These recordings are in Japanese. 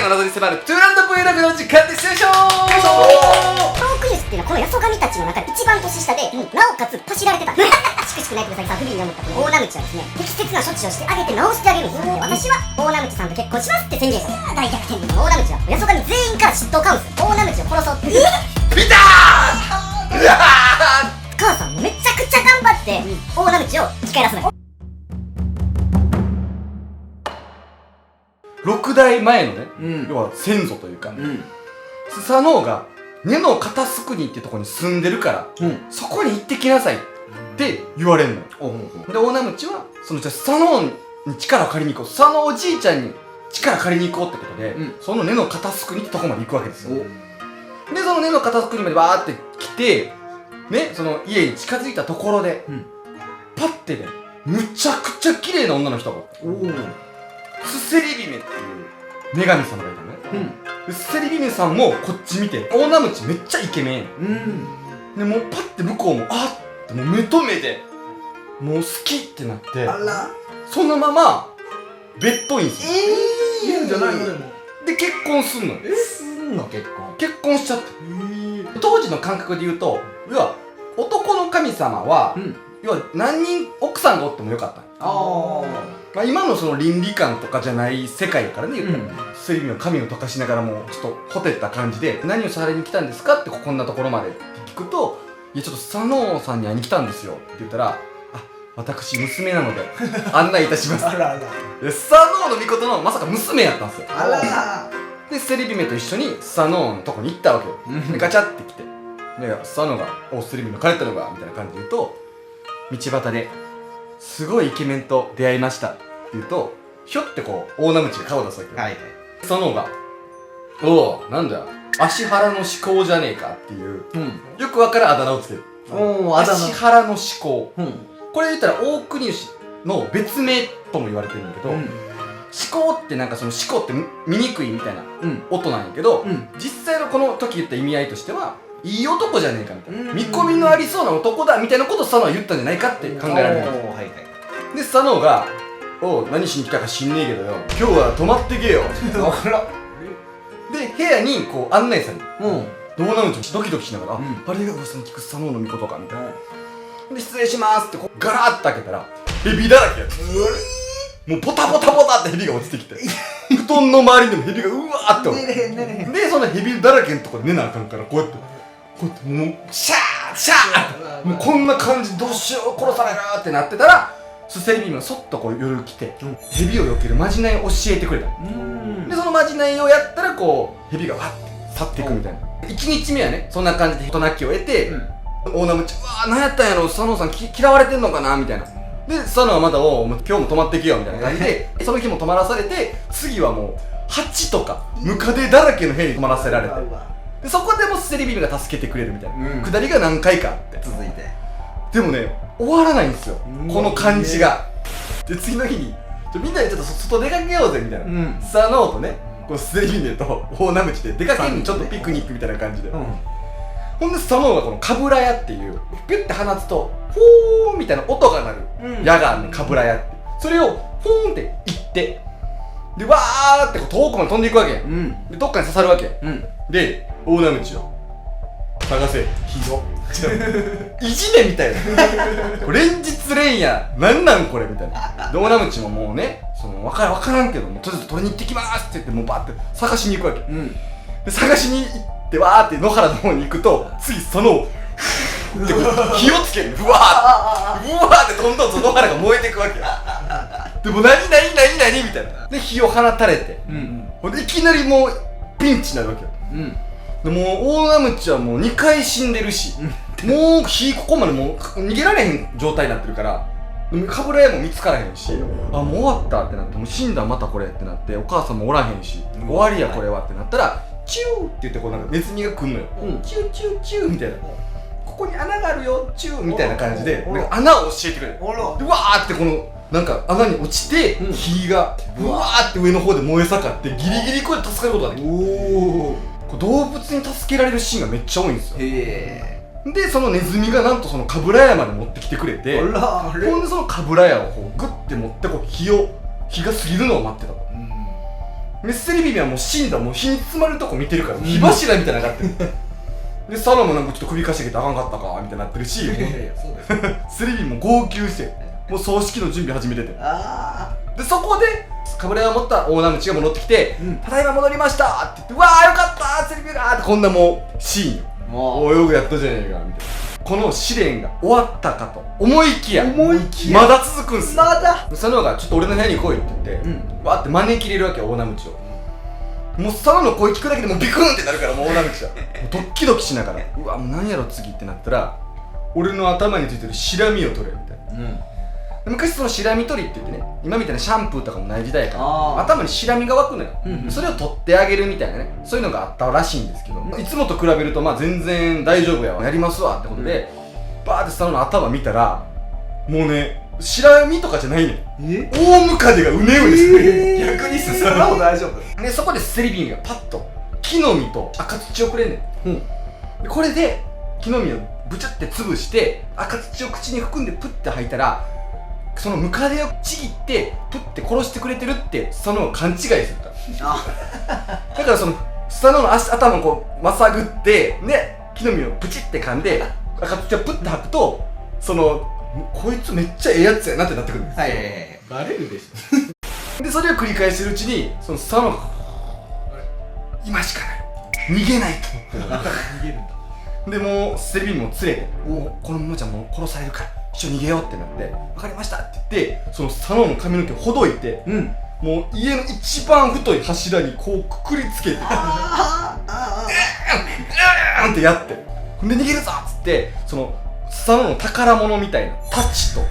界の謎に迫るトゥーランド Vlog の時間です。よいしょー。トーク術っていうのはこのよそ神たちの中で一番年下で、なおかつパシられてた。しくしくないけどさ、不憫に思ったこの大名口はですね、適切な処置をしてあげて直してあげるんですよ。で私は大名口さんと結婚しますって宣言した。大逆転で大名口はよそ神全員から嫉妬を買うんですよ。大名口を殺そうって見たー。うわ母さんもめちゃくちゃ頑張って大名口を生き返らせない。6代前のね、うん要は先祖というか、うんスサノオが根の片すくにってとこに住んでるから、そこに行ってきなさいって言われるのよ。で大名口はそのじゃあスサノオに力を借りに行こう、スサノオおじいちゃんに力借りに行こうってことで、その根の片すくにってとこまで行くわけですよ。でその根の片すくにまでバーって来てね、その家に近づいたところで、パッてね、むちゃくちゃ綺麗な女の人がおった。スセリ姫っていう女神様がいたのね。でスセリ姫さんもこっち見て、大名口めっちゃイケメン。でもうパッて向こうもあってもう目と目でもう好きってなって、そのままベッドインする。いいんじゃないのでも。で結婚すんのよ。すんの結結婚しちゃって。当時の感覚で言うと、要は男の神様は、要は何人奥さんがおってもよかった。まあ今のその倫理観とかじゃない世界だからね、言ったら。スリムの神を溶かしながらもちょっとほてった感じで、何をされに来たんですかってこんなところまでって聞くと、いやちょっとスサノオさんに会いに来たんですよって言ったら、あ、私娘なので案内いたします。でスサノオの御事のまさか娘やったんですよ。でスリ姫と一緒にスサノオのとこに行ったわけよ。でガチャって来て、でスサノオが「おスリ姫の帰ったのが」みたいな感じで言うと、道端ですごいイケメンと出会いましたって言うと、ひょってこう大名口が顔出すわけよ。スサノオが「おお、なんだよ芦原の思考じゃねえか」っていう、よくわからんあだ名をつける。芦原の思考、これ言ったら大国主の別名とも言われてるんだけど、思考ってなんかその思考って見にくいみたいな音なんやけど、実際のこの時言った意味合いとしてはいい男じゃねえかみたいな、見込みのありそうな男だみたいなことをスサノオは言ったんじゃないかって考えられるんです。でスサノオが「おう何しに来たか知んねえけどよ、今日は泊まってけよ」で部屋にこう案内される。大名口ドキドキしながら「あれが噂に聞くスサノオの御事か」みたいな。で失礼しますってこうガラッと開けたらヘビだらけやつ。もうポタポタポタってヘビが落ちてきて、布団の周りにもヘビがうわーっておる。でそのヘビだらけのとこで寝なあかんから、こうやってもうシャーシャーってもうこんな感じ、どうしよう殺されるってなってたら、スセリ姫がそっとこう夜来て、ヘビを避けるまじないを教えてくれた。でそのまじないをやったらこうヘビがわって去っていくみたいな。1日目はねそんな感じで事なきを得て、大名口「うわー何やったんやろ、スサノオさん嫌われてんのかな」みたいな。でスサノオはまだ「おう今日も泊まってけよ」みたいな感じでその日も泊まらされて、次はもう蜂とかムカデだらけの部屋に泊まらせられて、でそこでもスセリ姫が助けてくれるみたいなくだりが何回かあって続いて、でもね終わらないんですよこの感じが。で次の日にみんなでちょっと外出かけようぜみたいな、スサノオとねこうスセリ姫と大名口で出かけにちょっとピクニックみたいな感じで、ほんでスサノオがこのカブラヤっていうピュッて放つとフォーみたいな音が鳴る矢があるね、カブラヤって。それをフォーンって行って、でわーってこう遠くまで飛んでいくわけや、でどっかに刺さるわけ、で大名口を探せひどいじめみたいな連日連夜なんなんこれみたいな。で大名口ももうねその分からんけども、とりあえず取りに行ってきますって言ってもうバーって探しに行くわけ、で探しに行ってわーって野原の方に行くと、次そのってこう火をつける。うわーってどんどんその野原が燃えていくわけ。でも何みたいな。で火を放たれて、ほんでいきなりもうピンチになるわけよ。でもう大名口はもう2回死んでるし、もう火ここまでもう逃げられへん状態になってるから、かぶら屋も見つからへんし、あもう終わったってなって、もう死んだまたこれってなって、お母さんもおらへんし、終わりやこれはってなったら、チューって言ってこうなんかネズミが来んのよ。チューチューチューみたいな。ここに穴があるよチューみたいな感じでなんか穴を教えてくれる。でわーってこのなんか穴に落ちて火がうわーって上の方で燃え盛ってギリギリこれで助かることができる。動物に助けられるシーンがめっちゃ多いんですよ。でそのネズミがなんとそのかぶら屋まで持ってきてくれて、ほんでそのかぶら屋をこうグッて持ってこう火が過ぎるのを待ってたと。でセリビビはもう死んだ、もう火に包まれるとこ見てるから火柱みたいなのがあってるでサノもなんかちょっと首かしげてあかんかったかみたいになってるしそうですセリビも号泣してもう葬式の準備始めててでそこでかぶれを持った大名口が戻ってきて「ただいま戻りました」って言って「うわーよかったセリビが」ってこんなもうシーンよもおいよくやったじゃねえかみたいなこの試練が終わったかと思いきやまだ続くんすよまだ佐野が「ちょっと俺の部屋に来い」って言ってわーって招き入れるわけよ大名口をもう佐野の声聞くだけでもうビクンってなるからもう大名口はもうドッキドキしながらうわもう何やろ次ってなったら俺の頭についてるシラミを取れみたいな昔そのシラミ取りって言ってね今みたいなシャンプーとかもない時代やから頭にシラミが湧くのよ、それを取ってあげるみたいなねそういうのがあったらしいんですけど、いつもと比べるとまあ全然大丈夫やわやりますわってことで、バーって佐野の頭見たらもうねシラミとかじゃないねん大ムカデがうねうねしてる、逆に進むの大丈夫でそこでセリビンがパッと木の実と赤土をくれんねん、でこれで木の実をブチャって潰して赤土を口に含んでプッて吐いたらそのムカデをちぎってプッて殺してくれてるって佐野を勘違いするからだからその佐野の頭をこうまさぐってね木の実をプチって噛んで赤土をプッて吐くとそのこいつめっちゃええやつやなってなってくるんですよ、バレるでしでそれを繰り返してるうちにその佐野が今しかない逃げないと逃げるんだでもうセリビンも連れてこのままじゃもう殺されるから一緒に逃げようってなって分かりましたって言ってその佐野の髪の毛をほどいて、もう家の一番太い柱にこうくくりつけてってやってほんで逃げるぞっつってその佐野の宝物みたいなタチと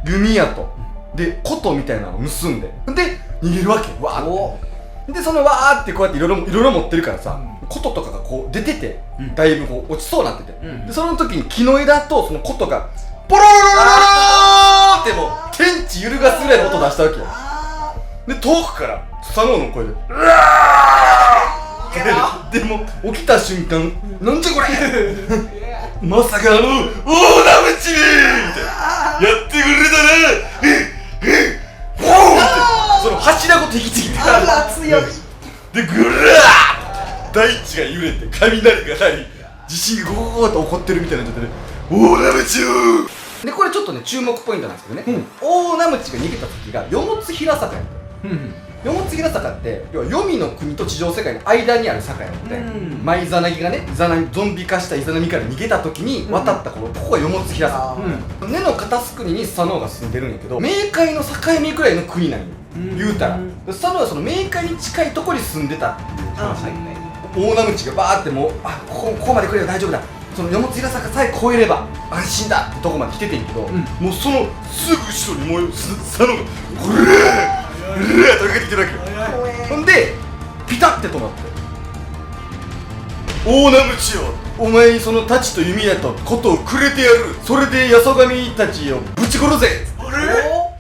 弓矢とで琴みたいなのを盗んでで逃げるわけわーってでそのわーってこうやっていろいろ持ってるからさ、琴とかがこう出てて、だいぶこう落ちそうになってて、でその時に木の枝とその琴がポロロロロロロってもう天地揺るがすぐらいの音出したわけよで遠くから佐野の声でうわーでも起きた瞬間なんじゃこれまさか大名口みたいなやってくれたなボーンってその柱ごと引きちぎって強いでぐらー大地が揺れて雷が鳴り地震がゴーゴーと起こってるみたいな状態で大名口よでこれちょっとね注目ポイントなんですけどね、大名口が逃げた時が四物平坂やった四物平坂って要は黄泉の国と地上世界の間にある坂やって、マイザナギがねゾンビ化したイザナミから逃げた時に渡ったここが四物平坂、根の片隅に佐野が住んでるんやけど冥界の境目くらいの国なんよ、言うたら佐野はその冥界に近いところに住んでたっていう話、大名口がバーってもうここまで来れば大丈夫だその四物平坂さえ越えれば安心だってとこまで来ててんけど、もうそのすぐ後ろにもう佐野がこれ飛びかけてきてるわけよほんでピタッて止まって大名口よお前にその太刀と弓矢と琴をくれてやるそれで八十神たちをぶち殺せ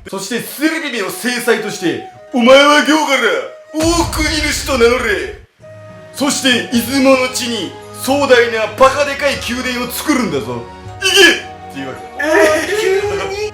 そしてセリビビの制裁としてお前は今日から大国主と名乗れそして出雲の地に壮大なバカでかい宮殿を作るんだぞ行けっていうわけ急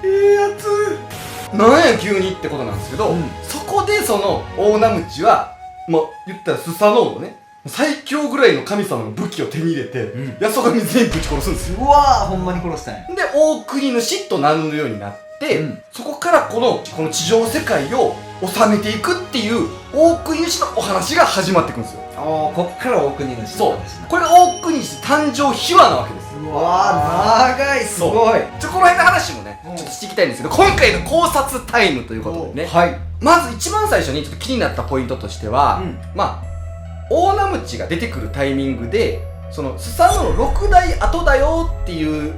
にやつなんや急にってことなんですけど、そこでその大名口はまあ言ったらスサノオのね最強ぐらいの神様の武器を手に入れて、八十神全員ぶち殺すんですようわーほんまに殺したんやで大国主と名乗るようになって、そこからこの地上世界を治めていくっていう大国主のお話が始まっていくんですよこっから大国主そうこれが大国主誕生秘話なわけですうわー長いすごいこの辺の話もねちょっとしていきたいんですけど今回の考察タイムということでねまず一番最初にちょっと気になったポイントとしては、まあ大名口が出てくるタイミングでそのスサノオの6代後だよっていう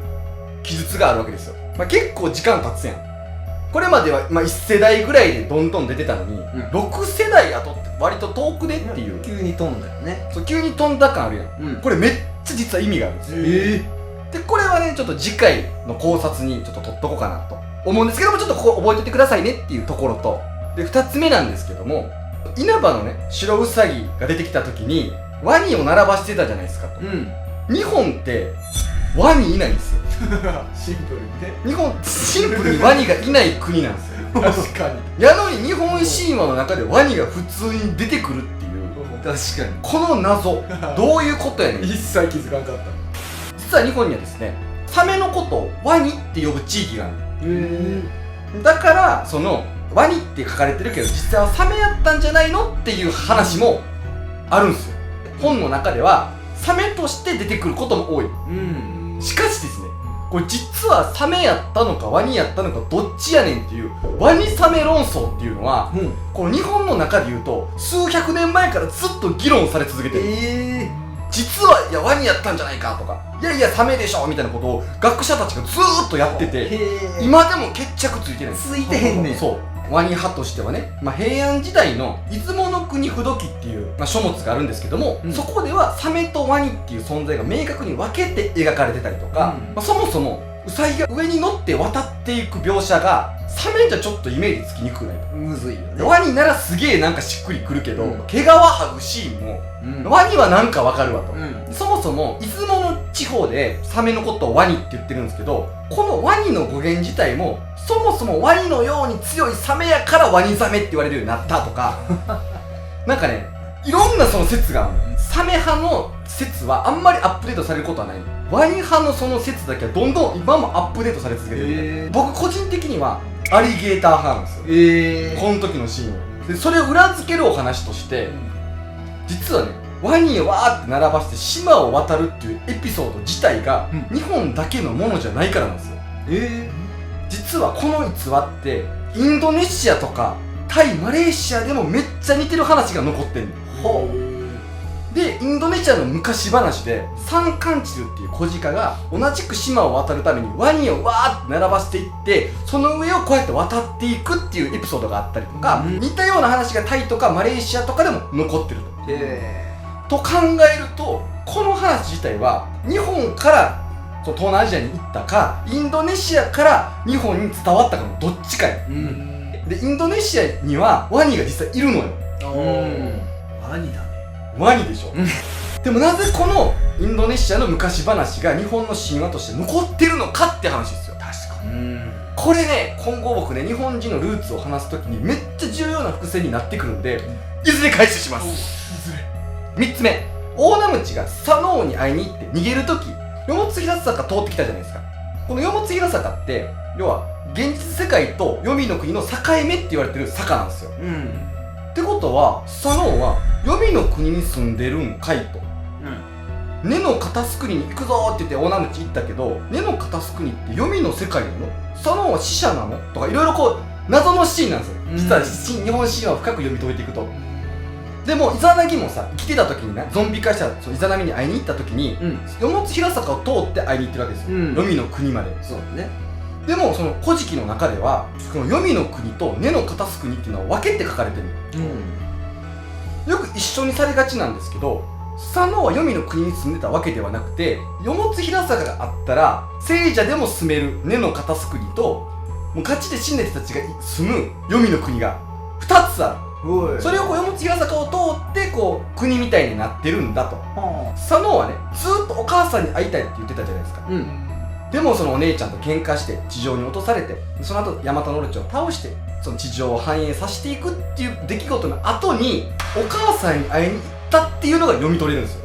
記述があるわけですよ、結構時間経つやんこれまでは、1世代ぐらいでどんどん出てたのに、6世代後って割と遠くでっていう、急に飛んだよねそう急に飛んだ感あるやん、これめっちゃ実は意味があるんですよでこれはねちょっと次回の考察にちょっと取っとこうかなと思うんですけどもちょっとここ覚えておいてくださいねっていうところとで2つ目なんですけども稲葉のね白ウサギが出てきた時にワニを並ばしてたじゃないですかと、日本ってワニいないんですよシンプルにね日本シンプルにワニがいない国なんですよ確かにやのに日本神話の中でワニが普通に出てくるっていう確かに。この謎どういうことやねん。一切気づかんかった。実は日本にはですね、サメのことをワニって呼ぶ地域がある。だからそのワニって書かれてるけど実際はサメやったんじゃないのっていう話もあるんですよ。本の中ではサメとして出てくることも多い。しかしですね、これ実はサメやったのかワニやったのかどっちやねんっていうワニサメ論争っていうのは、この日本の中で言うと数百年前からずっと議論され続けてる。実はいやワニやったんじゃないかとか、いやいやサメでしょみたいなことを学者たちがずーっとやってて、今でも決着ついてない。ついてへんねん。そうワニ派としてはね、平安時代の出雲の国不土記っていう、書物があるんですけども、そこではサメとワニっていう存在が明確に分けて描かれてたりとか、そもそもウサギが上に乗って渡っていく描写がサメじゃちょっとイメージつきにくくないと。むずいよね。ワニならすげえなんかしっくりくるけど、毛皮剥ぐシーンも、ワニはなんかわかるわと、そもそも出雲の地方でサメのことをワニって言ってるんですけど、このワニの語源自体もそもそもワニのように強いサメやからワニザメって言われるようになったとかなんかね、いろんなその説がある。サメ派の説はあんまりアップデートされることはない。ワニ派のその説だけはどんどん今もアップデートされ続けてる。僕個人的にはアリゲーター派なんですよ。この時のシーンを。でそれを裏付けるお話として、実はね、ワニをわーって並ばして島を渡るっていうエピソード自体が日本だけのものじゃないからなんですよ。実はこの逸話ってインドネシアとかタイ、マレーシアでもめっちゃ似てる話が残ってんの。でインドネシアの昔話でサンカンチルっていう小鹿が同じく島を渡るためにワニをわーって並ばしていって、その上をこうやって渡っていくっていうエピソードがあったりとか、似たような話がタイとかマレーシアとかでも残ってると。と考えると、この話自体は日本から東南アジアに行ったかインドネシアから日本に伝わったかのどっちかや。でインドネシアにはワニが実際いるのよ。ワニだね。ワニでしょでもなぜこのインドネシアの昔話が日本の神話として残ってるのかって話ですよ。確かに。これね、今後僕ね、日本人のルーツを話すときにめっちゃ重要な伏線になってくるんで、いずれ開始します。3つ目、大名口がスサノオに会いに行って逃げるとき、よもつひら坂通ってきたじゃないですか。このよもつひら坂って要は現実世界と黄泉の国の境目って言われてる坂なんですよ。ってことはスサノオは黄泉の国に住んでるんかいと。根の片すくに行くぞって言って大名口行ったけど、根の片すくにって黄泉の世界なの？スサノオは死者なの？とかいろいろこう謎のシーンなんですよ。実は日本神話を深く読み解いていくと。でもイザナギもさ、生きてた時にね、ゾンビ化したそのイザナミに会いに行った時に、よもつひら坂を通って会いに行ってるわけですよ。黄泉の国まで。そうね。でもその古事記の中ではこの黄泉の国と根の片す国っていうのは分けて書かれてるの。よく一緒にされがちなんですけど、スサノオは黄泉の国に住んでたわけではなくて、よもつひら坂があったら聖者でも住める根の片す国と、もうガチで死んだ人たちが住む黄泉の国が2つある。それをこうよもつひら坂を通ってこう国みたいになってるんだと。スサノオはね、ずーっとお母さんに会いたいって言ってたじゃないですか。でもそのお姉ちゃんと喧嘩して地上に落とされて、その後ヤマタノオロチを倒してその地上を繁栄させていくっていう出来事の後にお母さんに会いに行ったっていうのが読み取れるんですよ。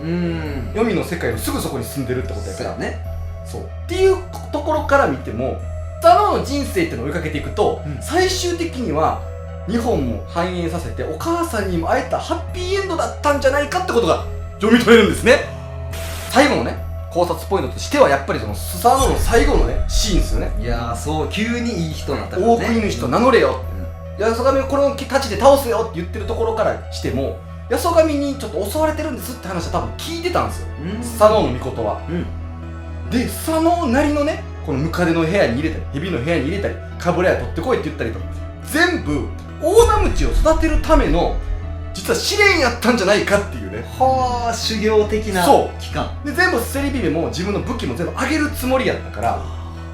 黄泉の世界のすぐそこに住んでるってことやからね。そうっていうところから見てもスサノオの人生っていうのを追いかけていくと、最終的には日本も繁栄させてお母さんにも会えたハッピーエンドだったんじゃないかってことが読み取れるんですね。最後のね、考察ポイントとしてはやっぱりそのスサノオの最後のねシーンですよね。いやー、そう急にいい人になったからね。大国主と名乗れよって、八十神をこの太刀で倒せよって言ってるところからしても、八十神にちょっと襲われてるんですって話は多分聞いてたんですよ、スサノオの御事は。でスサノオなりのね、このムカデの部屋に入れたり蛇の部屋に入れたりカブラヤ取ってこいって言ったりとか、全部大名口を育てるための実は試練やったんじゃないかっていうね。はあ、修行的な期間で全部セリビベも自分の武器も全部上げるつもりやったから、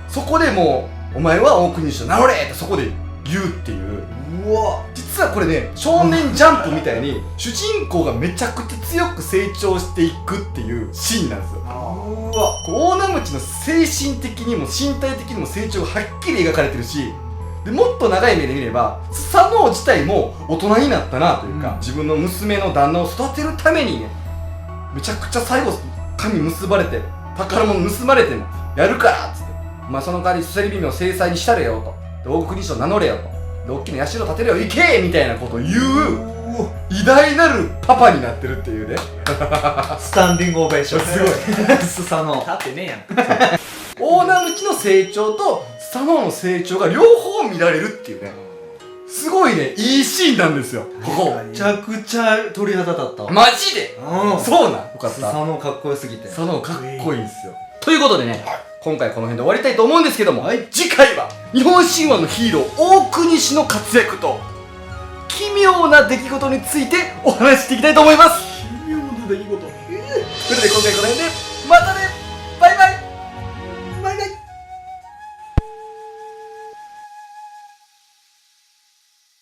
そこでもうお前は大国主と名乗れってそこで言うっていう。うわ、実はこれね、少年ジャンプみたいに主人公がめちゃくちゃ強く成長していくっていうシーンなんですよ。うわ、大名口の精神的にも身体的にも成長がはっきり描かれてるし、でもっと長い目で見ればスサノオ自体も大人になったなというか、自分の娘の旦那を育てるためにね、めちゃくちゃ最後髪結ばれて宝物盗まれてもやるからっつって、まあその代わりスセリビミを制裁にしたれよと、で王国理事を名乗れよと、で大きな社を建てれよ行けみたいなことを言う偉大なるパパになってるっていうね。スタンディングオベーション。すごいスサノオ。立ってねえやん。大名向きの成長とスサノオの成長が両方見られるっていうね、すごいね、いいシーンなんですよ、ここ。めちゃくちゃ鳥肌立ったわ。マジでそうなんよかっスた。サノオかっこよすぎて。スサノオかっこいいんですよ。ということでね、今回この辺で終わりたいと思うんですけども、次回は日本神話のヒーロー大国氏の活躍と奇妙な出来事についてお話ししていきたいと思います。奇妙な出来事。それで今回この辺でまたね。